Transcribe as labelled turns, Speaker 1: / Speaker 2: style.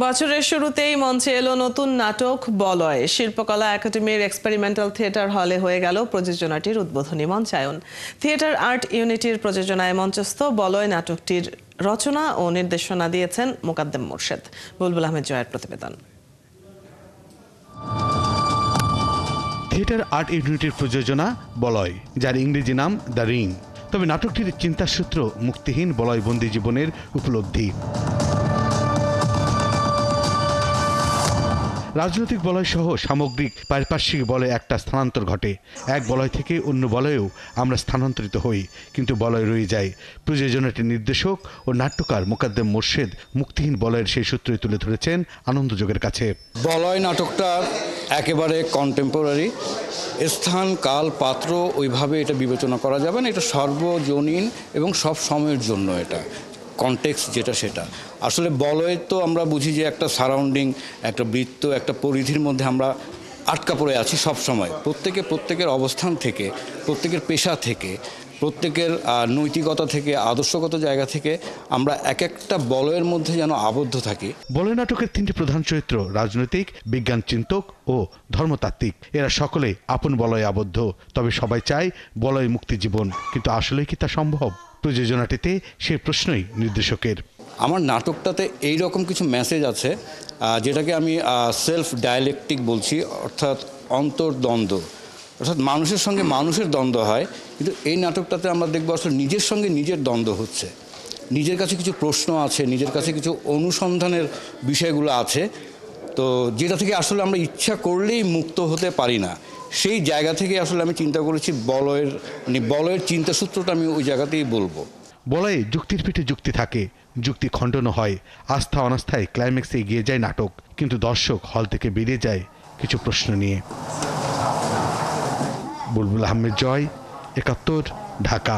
Speaker 1: বছরের শুরুতেই মঞ্চে এলো নতুন নাটক বলয়। শিল্পকলা একাডেমির এক্সপেরিমেন্টাল থিয়েটার হলে হয়ে গেল প্রযোজনাটির উদ্বোধনী মঞ্চায়ন। থিয়েটার আর্ট ইউনিটির প্রযোজনায় মঞ্চস্থ বলয় নাটকটির রচনা ও নির্দেশনা দিয়েছেন মোকাদ্দেম মোর্শেদ। বুলবুল আহমেদ জয়ের প্রতিবেদন।
Speaker 2: থিয়েটার আর্ট ইউনিটির প্রযোজনা বলয়, যার ইংরেজি নাম দ্য রিং। তবে নাটকটির চিন্তাসূত্র মুক্তিহীন বলয়বন্দী জীবনের উপলব্ধি। রাজনৈতিক বলয় সহ সামগ্রিক পারিপার্শ্বিক বলয়ে একটা স্থানান্তর ঘটে। এক বলয় থেকে অন্য বলয়েও আমরা স্থানান্তরিত হই, কিন্তু বলয় রয়ে যায়। প্রযোজনাটির নির্দেশক ও নাট্যকার মোকাদ্দেম মোর্শেদ মুক্তিহীন বলয়ের সেই সূত্রই তুলে ধরেছেন আনন্দযোগের কাছে।
Speaker 3: বলয় নাটকটা একেবারে কন্টেম্পোরারি, স্থান কাল পাত্র ওইভাবে এটা বিবেচনা করা যাবে না। এটা সর্বজনীন এবং সব সময়ের জন্য এটা কনটেক্সট যেটা সেটা আসলে বলয় তো আমরা বুঝি যে একটা সারাউন্ডিং, একটা বৃত্ত, একটা পরিধির মধ্যে আমরা আটকা পড়ে আছি সব সময়। প্রত্যেকের অবস্থান থেকে, প্রত্যেকের পেশা থেকে, প্রত্যেকের নৈতিকতা থেকে, আদর্শগত জায়গা থেকে আমরা এক একটা বলয়ের মধ্যে যেন আবদ্ধ থাকি।
Speaker 2: বলয় নাটকের তিনটি প্রধান চরিত্র রাজনৈতিক, বিজ্ঞান চিন্তক ও ধর্মতাত্ত্বিক। এরা সকলে আপন বলয়ে আবদ্ধ, তবে সবাই চায় বলয় মুক্তি জীবন। কিন্তু আসলে কি তা সম্ভব? প্রযোজনাটিতে সেই প্রশ্নই নির্দেশকের।
Speaker 3: আমার নাটকটাতে এই রকম কিছু মেসেজ আছে যেটাকে আমি সেলফ ডায়ালেকটিক বলছি, অর্থাৎ অন্তর্দ্বন্দ্ব। অর্থাৎ মানুষের সঙ্গে মানুষের দ্বন্দ্ব হয়, কিন্তু এই নাটকটাতে আমরা দেখবো আসলে নিজের সঙ্গে নিজের দ্বন্দ্ব হচ্ছে। নিজের কাছে কিছু প্রশ্ন আছে, নিজের কাছে কিছু অনুসন্ধানের বিষয়গুলো আছে, তো যেটা থেকে আসলে আমরা ইচ্ছা করলেই মুক্ত হতে পারি না। সেই জায়গা থেকে আসলে আমি চিন্তা করেছি বলয়ের চিন্তাসূত্রটা আমি ওই জায়গাতেই বলবো।
Speaker 2: বলয়ে যুক্তির পিঠে যুক্তি থাকে, যুক্তি খণ্ডন হয়, আস্থা অনাস্থায় ক্লাইম্যাক্সে এগিয়ে যায় নাটক, কিন্তু দর্শক হল থেকে বেরিয়ে যায় কিছু প্রশ্ন নিয়ে। বুলবুল আহমেদ জয়, ৭১, ঢাকা।